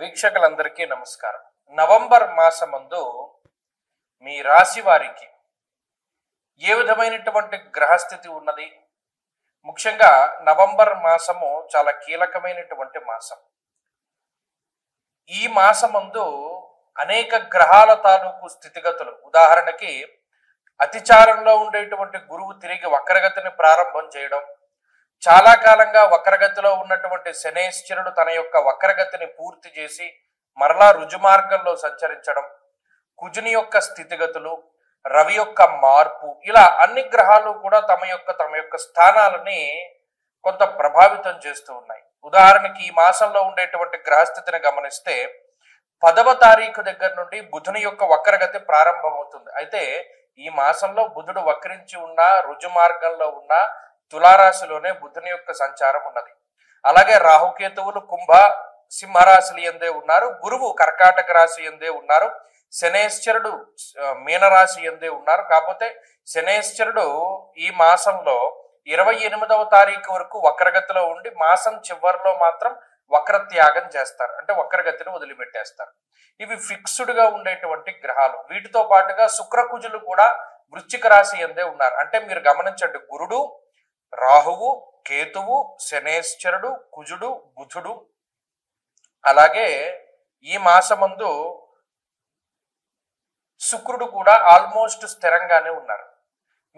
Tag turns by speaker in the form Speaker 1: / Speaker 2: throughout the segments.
Speaker 1: వీక్షకులందరికీ నమస్కారం. నవంబర్ మాసమందు మీ రాశి వారికి ఏ విధమైనటువంటి గ్రహస్థితి ఉన్నది? ముఖ్యంగా నవంబర్ మాసము చాలా కీలకమైనటువంటి మాసం. ఈ మాసమందు అనేక గ్రహాల తాలూకు స్థితిగతులు, ఉదాహరణకి అతిచారంలో ఉండేటువంటి గురువు తిరిగి వక్రగతిని ప్రారంభం చేయడం, చాలా కాలంగా వక్రగతిలో ఉన్నటువంటి శనేశ్వరుడు తన యొక్క వక్రగతిని పూర్తి చేసి మరలా రుజుమార్గంలో సంచరించడం, కుజుని యొక్క స్థితిగతులు, రవి యొక్క మార్పు, ఇలా అన్ని గ్రహాలు కూడా తమ యొక్క స్థానాలని కొంత ప్రభావితం చేస్తూ ఉన్నాయి. ఉదాహరణకి ఈ మాసంలో ఉండేటువంటి గ్రహస్థితిని గమనిస్తే 10వ తారీఖు దగ్గర నుండి బుధుని యొక్క వక్రగతి ప్రారంభమవుతుంది. అయితే ఈ మాసంలో బుధుడు వక్రించి ఉన్న రుజుమార్గంలో ఉన్న తులారాశిలోనే బుధుని యొక్క సంచారం ఉన్నది. అలాగే రాహుకేతువులు కుంభ సింహరాశులు ఎందే ఉన్నారు, గురువు కర్కాటక రాశి ఎందే ఉన్నారు, శనేశ్వరుడు మీనరాశి ఎందే ఉన్నారు. కాకపోతే శనేశ్వరుడు ఈ మాసంలో 28వ తారీఖు వరకు వక్రగతిలో ఉండి మాసం చివరిలో మాత్రం వక్రత్యాగం చేస్తారు, అంటే వక్రగతిని వదిలిపెట్టేస్తారు. ఇవి ఫిక్స్డ్ గా ఉండేటువంటి గ్రహాలు. వీటితో పాటుగా శుక్రకుజులు కూడా వృశ్చిక రాశి ఎందే ఉన్నారు. అంటే మీరు గమనించండి, గురుడు, రాహువు, కేతువు, శనేశ్వరుడు, కుజుడు, బుధుడు, అలాగే ఈ మాసమందు శుక్రుడు కూడా ఆల్మోస్ట్ స్థిరంగానే ఉన్నారు.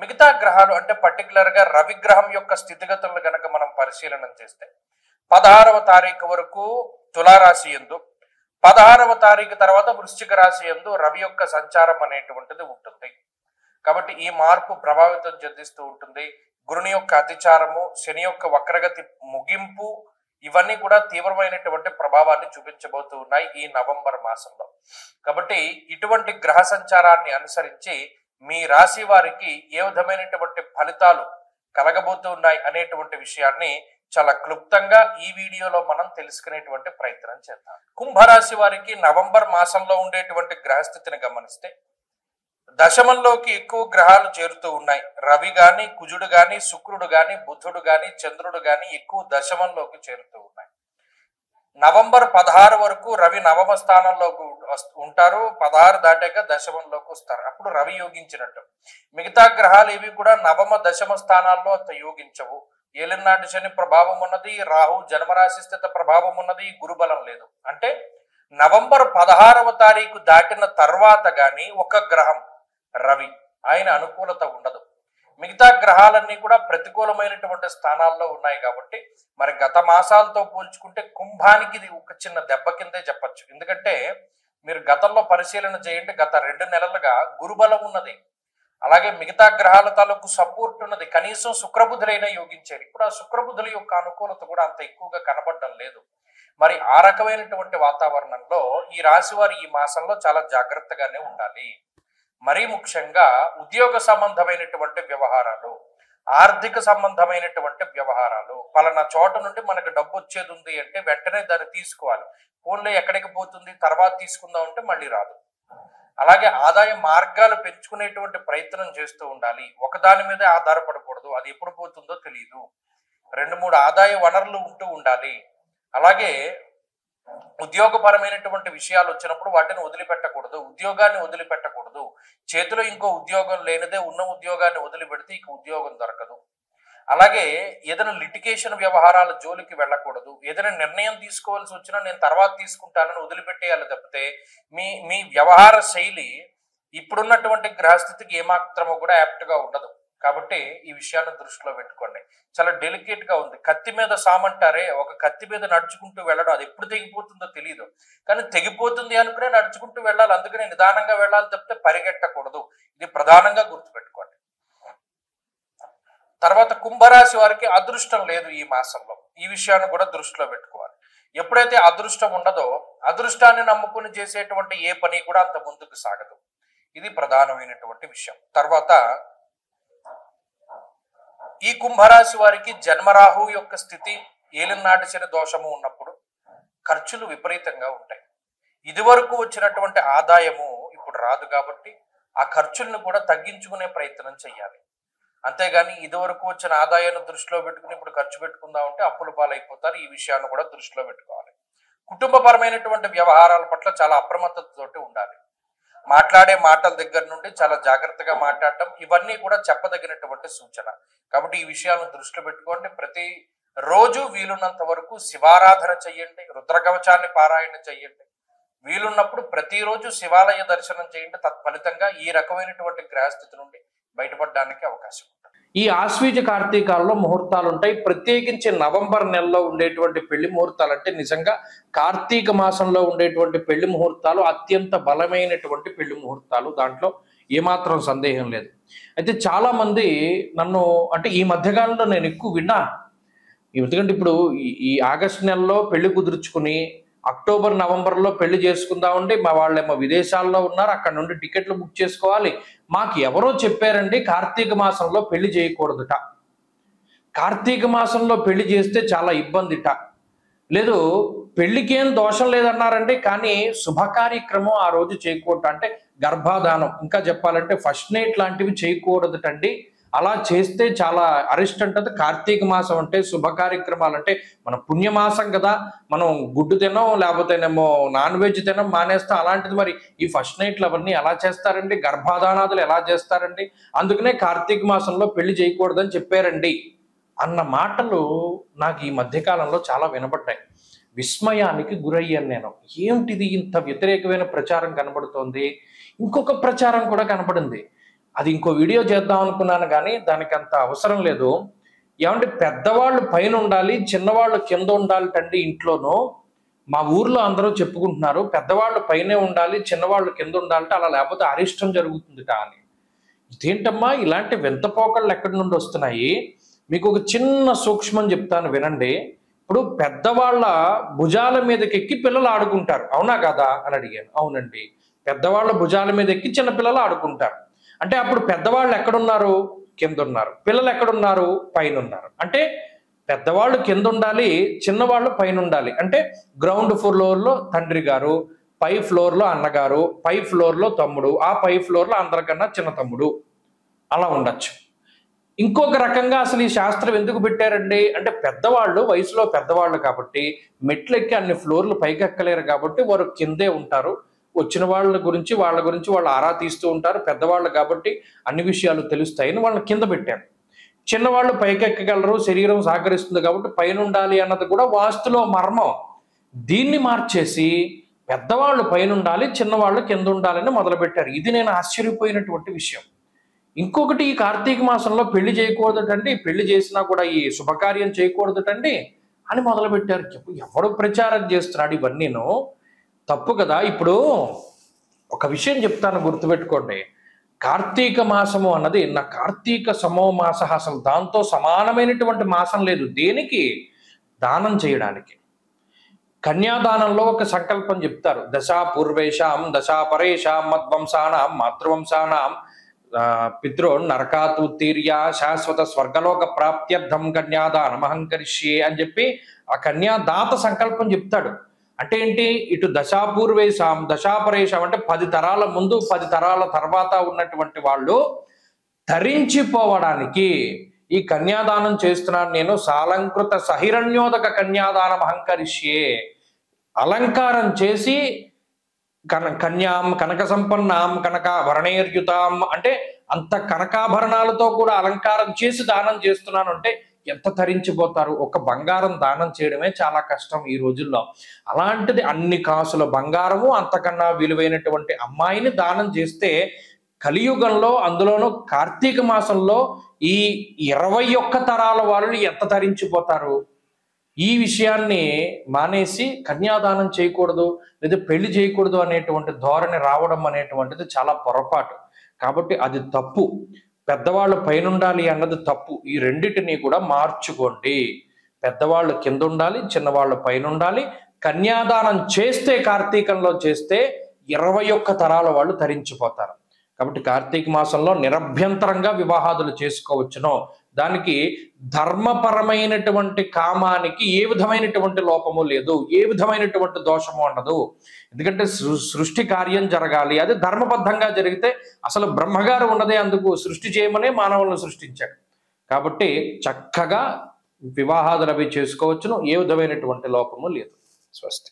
Speaker 1: మిగతా గ్రహాలు అంటే పర్టికులర్ గా రవి గ్రహం యొక్క స్థితిగతులను గనక మనం పరిశీలన చేస్తే 16వ తారీఖు వరకు తులారాశి యందు, 16వ తారీఖు తర్వాత వృశ్చిక రాశి యందు రవి యొక్క సంచారం అనేటువంటిది ఉంటుంది. కాబట్టి ఈ మార్పు ప్రభావితం చెందిస్తూ ఉంటుంది. గురుని యొక్క అతిచారము, శని యొక్క వక్రగతి ముగింపు, ఇవన్నీ కూడా తీవ్రమైనటువంటి ప్రభావాన్ని చూపించబోతూ ఉన్నాయి ఈ నవంబర్ మాసంలో. కాబట్టి ఇటువంటి గ్రహ సంచారాన్ని అనుసరించి మీ రాశి వారికి ఏ విధమైనటువంటి ఫలితాలు కలగబోతూ ఉన్నాయి అనేటువంటి విషయాన్ని చాలా క్లుప్తంగా ఈ వీడియోలో మనం తెలుసుకునేటువంటి ప్రయత్నం చేద్దాం. కుంభరాశి వారికి నవంబర్ మాసంలో ఉండేటువంటి గ్రహస్థితిని గమనిస్తే దశమంలోకి ఎక్కువ గ్రహాలు చేరుతూ ఉన్నాయి. రవి గాని, కుజుడు గాని, శుక్రుడు గాని, బుధుడు గాని, చంద్రుడు గాని ఎక్కువ దశమంలోకి చేరుతూ ఉన్నాయి. నవంబర్ 16 వరకు రవి నవమ స్థానంలోకి ఉంటారు. 16 దాటాక దశమంలోకి వస్తారు. అప్పుడు రవి యోగించినట్టు. మిగతా గ్రహాలు ఏవి కూడా నవమ దశమ స్థానాల్లో అంత యోగించవు. ఏలినాటి శని ప్రభావం ఉన్నది, రాహు జన్మరాశి స్థిత ప్రభావం ఉన్నది, గురుబలం లేదు. అంటే నవంబర్ 16వ తారీఖు దాటిన తర్వాత గాని ఒక గ్రహం రవి ఆయన అనుకూలత ఉండదు. మిగతా గ్రహాలన్నీ కూడా ప్రతికూలమైనటువంటి స్థానాల్లో ఉన్నాయి. కాబట్టి మరి గత మాసాలతో పోల్చుకుంటే కుంభానికి ఇది ఒక చిన్న దెబ్బ కిందే చెప్పచ్చు. ఎందుకంటే మీరు గతంలో పరిశీలన చేయండి, గత 2 నెలలుగా గురుబలం ఉన్నది, అలాగే మిగతా గ్రహాల తాలూకు సపోర్ట్ ఉన్నది. కనీసం శుక్రబుధులైనా యోగించారు. ఇప్పుడు ఆ శుక్రబుధుల యొక్క అనుకూలత కూడా అంత ఎక్కువగా కనబడడం లేదు. మరి ఆ రకమైనటువంటి వాతావరణంలో ఈ రాశి వారు ఈ మాసంలో చాలా జాగ్రత్తగానే ఉండాలి. మరీ ముఖ్యంగా ఉద్యోగ సంబంధమైనటువంటి వ్యవహారాలు, ఆర్థిక సంబంధమైనటువంటి వ్యవహారాలు, పలానా చోట నుండి మనకు డబ్బు వచ్చేది ఉంది అంటే వెంటనే దాన్ని తీసుకోవాలి. ఫోన్లో ఎక్కడికి పోతుంది తర్వాత తీసుకుందాం అంటే మళ్ళీ రాదు. అలాగే ఆదాయ మార్గాలు పెంచుకునేటువంటి ప్రయత్నం చేస్తూ ఉండాలి. ఒకదాని మీద ఆధారపడకూడదు, అది ఎప్పుడు పోతుందో తెలియదు. 2-3 ఆదాయ వనరులు ఉంటూ ఉండాలి. అలాగే ఉద్యోగపరమైనటువంటి విషయాలు వచ్చినప్పుడు వాటిని వదిలిపెట్టకూడదు, ఉద్యోగాన్ని వదిలిపెట్టకూడదు. చేతిలో ఇంకో ఉద్యోగం లేనిదే ఉన్న ఉద్యోగాన్ని వదిలిపెడితే ఇక ఉద్యోగం దొరకదు. అలాగే ఏదైనా లిటిగేషన్ వ్యవహారాల జోలికి వెళ్ళకూడదు. ఏదైనా నిర్ణయం తీసుకోవాల్సి వచ్చినా నేను తర్వాత తీసుకుంటానని వదిలిపెట్టేయాలి తప్పితే మీ వ్యవహార శైలి ఇప్పుడున్నటువంటి గ్రహస్థితికి ఏమాత్రమో కూడా యాప్ట్గా ఉండదు. కాబట్టి ఈ విషయాన్ని దృష్టిలో పెట్టుకోండి. చాలా డెలికేట్ గా ఉంది. కత్తి మీద సామంటారే, ఒక కత్తి మీద నడుచుకుంటూ వెళ్ళడం, అది ఎప్పుడు తెగిపోతుందో తెలియదు, కానీ తెగిపోతుంది అనుకునే నడుచుకుంటూ వెళ్ళాలి. అందుకనే నిదానంగా వెళ్ళాలి తప్పితే పరిగెట్టకూడదు. ఇది ప్రధానంగా గుర్తుపెట్టుకోండి. తర్వాత కుంభరాశి వారికి అదృష్టం లేదు ఈ మాసంలో. ఈ విషయాన్ని కూడా దృష్టిలో పెట్టుకోవాలి. ఎప్పుడైతే అదృష్టం ఉండదో అదృష్టాన్ని నమ్ముకుని చేసేటువంటి ఏ పని కూడా అంత ముందుకు సాగదు. ఇది ప్రధానమైనటువంటి విషయం. తర్వాత ఈ కుంభరాశి వారికి జన్మరాహు యొక్క స్థితి, ఏలినాటి శని దోషము ఉన్నప్పుడు ఖర్చులు విపరీతంగా ఉంటాయి. ఇదివరకు వచ్చినటువంటి ఆదాయము ఇప్పుడు రాదు. కాబట్టి ఆ ఖర్చులను కూడా తగ్గించుకునే ప్రయత్నం చేయాలి. అంతేగాని ఇదివరకు వచ్చిన ఆదాయాన్ని దృష్టిలో పెట్టుకుని ఇప్పుడు ఖర్చు పెట్టుకుందాం అంటే అప్పుల పాలైపోతారు. ఈ విషయాన్ని కూడా దృష్టిలో పెట్టుకోవాలి. కుటుంబపరమైనటువంటి వ్యవహారాల పట్ల చాలా అప్రమత్తతతోటి ఉండాలి. మాట్లాడే మాటల దగ్గర నుండి చాలా జాగ్రత్తగా మాట్లాడటం, ఇవన్నీ కూడా చెప్పదగినటువంటి సూచన. కాబట్టి ఈ విషయాలను దృష్టిలో పెట్టుకోండి. ప్రతి రోజు వీలున్నంత వరకు శివారాధన చెయ్యండి, రుద్రకవచాన్ని పారాయణ చెయ్యండి. వీలున్నప్పుడు ప్రతిరోజు శివాలయ దర్శనం చేయండి. తత్ఫలితంగా ఈ రకమైనటువంటి గ్రహస్థితి నుండి బయటపడడానికి అవకాశం ఉంటుంది. ఈ ఆశ్వీజ కార్తీకాల్లో ముహూర్తాలు ఉంటాయి. ప్రత్యేకించి నవంబర్ నెలలో ఉండేటువంటి పెళ్లి ముహూర్తాలు అంటే నిజంగా కార్తీక మాసంలో ఉండేటువంటి పెళ్లి ముహూర్తాలు అత్యంత బలమైనటువంటి పెళ్లి ముహూర్తాలు. దాంట్లో ఏమాత్రం సందేహం లేదు. అయితే చాలా మంది నన్ను అంటే ఈ మధ్యకాలంలో నేను ఎక్కువ విన్నాను. ఎందుకంటే ఇప్పుడు ఈ ఆగస్టు నెలలో పెళ్లి కుదుర్చుకుని అక్టోబర్ నవంబర్లో పెళ్లి చేసుకుందామండి, మా వాళ్ళేమో విదేశాల్లో ఉన్నారు, అక్కడ నుండి టికెట్లు బుక్ చేసుకోవాలి. మాకు ఎవరో చెప్పారండి కార్తీక మాసంలో పెళ్లి చేయకూడదుట, కార్తీక మాసంలో పెళ్లి చేస్తే చాలా ఇబ్బందిట, లేదు పెళ్లికి ఏం దోషం లేదన్నారండి, కానీ శుభ కార్యక్రమం ఆ రోజు చేయకూడదు, అంటే గర్భాధానం ఇంకా చెప్పాలంటే ఫస్ట్ నైట్ లాంటివి చేయకూడదుటండి, అలా చేస్తే చాలా అరిస్ట్ అంటది. కార్తీక మాసం అంటే శుభ కార్యక్రమాలు అంటే మన పుణ్యమాసం కదా, మనం గుడ్డు తినం లేకపోతేనేమో నాన్ వెజ్ తినం మానేస్తాం. అలాంటిది మరి ఈ ఫస్ట్ నైట్లు అవన్నీ ఎలా చేస్తారండి, గర్భాధానాదులు ఎలా చేస్తారండి, అందుకనే కార్తీక మాసంలో పెళ్లి చేయకూడదని చెప్పారండి అన్న మాటలు నాకు ఈ మధ్యకాలంలో చాలా వినబడ్డాయి. విస్మయానికి గురయ్యాను నేను. ఏమిటిది ఇంత వ్యతిరేకమైన ప్రచారం కనబడుతోంది. ఇంకొక ప్రచారం కూడా కనబడింది, అది ఇంకో వీడియో చేద్దాం అనుకున్నాను కానీ దానికి అంత అవసరం లేదు. ఏమంటే పెద్దవాళ్ళు పైన ఉండాలి, చిన్నవాళ్ళు కింద ఉండాలి తండ్రి ఇంట్లోనూ. మా ఊర్లో అందరూ చెప్పుకుంటున్నారు పెద్దవాళ్ళు పైనే ఉండాలి, చిన్నవాళ్ళు కింద ఉండాలంటే, అలా లేకపోతే అరిష్టం జరుగుతుందిట అని. ఇదేంటమ్మా ఇలాంటి వింత పోకళ్ళు ఎక్కడి నుండి వస్తున్నాయి? మీకు ఒక చిన్న సూక్ష్మం చెప్తాను వినండి. ఇప్పుడు పెద్దవాళ్ళ భుజాల మీదకి ఎక్కి పిల్లలు ఆడుకుంటారు, అవునా కదా అని అడిగాను. అవునండి, పెద్దవాళ్ళ భుజాల మీద ఎక్కి చిన్న పిల్లలు ఆడుకుంటారు. అంటే అప్పుడు పెద్దవాళ్ళు ఎక్కడున్నారు? కింద ఉన్నారు. పిల్లలు ఎక్కడున్నారు? పైన ఉన్నారు. అంటే పెద్దవాళ్ళు కింద ఉండాలి, చిన్నవాళ్ళు పైన ఉండాలి. అంటే గ్రౌండ్ ఫ్లోర్లో తండ్రి గారు, పై ఫ్లోర్లో అన్నగారు, పై ఫ్లోర్లో తమ్ముడు, ఆ పై ఫ్లోర్లో అందరికన్నా చిన్న తమ్ముడు, అలా ఉండొచ్చు. ఇంకొక రకంగా అసలు ఈ శాస్త్రం ఎందుకు పెట్టారండి అంటే పెద్దవాళ్ళు వయసులో పెద్దవాళ్ళు కాబట్టి మెట్లెక్కి అన్ని ఫ్లోర్లు పైకి ఎక్కలేరు కాబట్టి వారు కిందే ఉంటారు. వచ్చిన వాళ్ళ గురించి వాళ్ళు ఆరా తీస్తూ ఉంటారు. పెద్దవాళ్ళు కాబట్టి అన్ని విషయాలు తెలుస్తాయని వాళ్ళని కింద పెట్టారు. చిన్నవాళ్ళు పైకెక్కగలరు, శరీరం సహకరిస్తుంది కాబట్టి పైన ఉండాలి అన్నది కూడా వాస్తులో మర్మం. దీన్ని మార్చేసి పెద్దవాళ్ళు పైన ఉండాలి, చిన్నవాళ్ళు కింద ఉండాలని మొదలుపెట్టారు. ఇది నేను ఆశ్చర్యపోయినటువంటి విషయం. ఇంకొకటి, ఈ కార్తీక మాసంలో పెళ్లి చేయకూడదటండి, పెళ్లి చేసినా కూడా ఈ శుభకార్యం చేయకూడదటండి అని మొదలుపెట్టారు. ఎవడు ప్రచారం చేస్తున్నాడు? ఇవన్నీను తప్పు కదా. ఇప్పుడు ఒక విషయం చెప్తాను, గుర్తుపెట్టుకోండి. కార్తీక మాసము అన్నది నా కార్తీక సమో మాస, అసలు దాంతో సమానమైనటువంటి మాసం లేదు. దేనికి? దానం చేయడానికి. కన్యాదానంలో ఒక సంకల్పం చెప్తారు, దశా పూర్వేషాం దశా పరేషాం మద్వంశానాం మాతృవంశానాం పితృ నరకాతుత్తీర్య శాశ్వత స్వర్గలోక ప్రాప్త్యర్థం కన్యాదానం అహంకరిష్యే అని చెప్పి ఆ కన్యాదాత సంకల్పం చెప్తాడు. అంటే ఏంటి? ఇటు దశాపూర్వేశాం దశాపరేషాం అంటే 10 తరాల ముందు 10 తరాల తర్వాత ఉన్నటువంటి వాళ్ళు ధరించిపోవడానికి ఈ కన్యాదానం చేస్తున్నాను నేను, సాలంకృత సహిరణ్యోదక కన్యాదానం అహంకరిష్యే, అలంకారం చేసి కన్యాం కనక సంపన్నాం కనకాభరణైర్యుతాం అంటే అంత కనకాభరణాలతో కూడా అలంకారం చేసి దానం చేస్తున్నాను అంటే ఎంత తరించిపోతారు. ఒక బంగారం దానం చేయడమే చాలా కష్టం ఈ రోజుల్లో. అలాంటిది అన్ని కాసుల బంగారము, అంతకన్నా విలువైనటువంటి అమ్మాయిని దానం చేస్తే కలియుగంలో, అందులోనూ కార్తీక మాసంలో ఈ 21 తరాల వాళ్ళు ఎంత తరించిపోతారు. ఈ విషయాన్ని మానేసి కన్యాదానం చేయకూడదు లేదా పెళ్లి చేయకూడదు అనేటువంటి ధోరణి రావడం అనేటువంటిది చాలా పొరపాటు. కాబట్టి అది తప్పు. పెద్దవాళ్ళు పైన ఉండాలి అన్నది తప్పు. ఈ రెండిటిని కూడా మార్చుకోండి. పెద్దవాళ్ళు కింద ఉండాలి, చిన్నవాళ్ళు పైన ఉండాలి. కన్యాదానం చేస్తే, కార్తీకంలో చేస్తే 21 తరాల వాళ్ళు తరించిపోతారు. కాబట్టి కార్తీక మాసంలో నిరభ్యంతరంగా వివాహాదులు చేసుకోవచ్చును. దానికి ధర్మపరమైనటువంటి కామానికి ఏ విధమైనటువంటి లోపము లేదు, ఏ విధమైనటువంటి దోషము ఉండదు. ఎందుకంటే సృష్టి కార్యం జరగాలి, అది ధర్మబద్ధంగా జరిగితే అసలు బ్రహ్మగారు ఉన్నదే అందుకు, సృష్టి చేయమనే మానవులను సృష్టించాడు. కాబట్టి చక్కగా వివాహాదులు అవి చేసుకోవచ్చును, ఏ విధమైనటువంటి లోపము లేదు. స్వస్తి.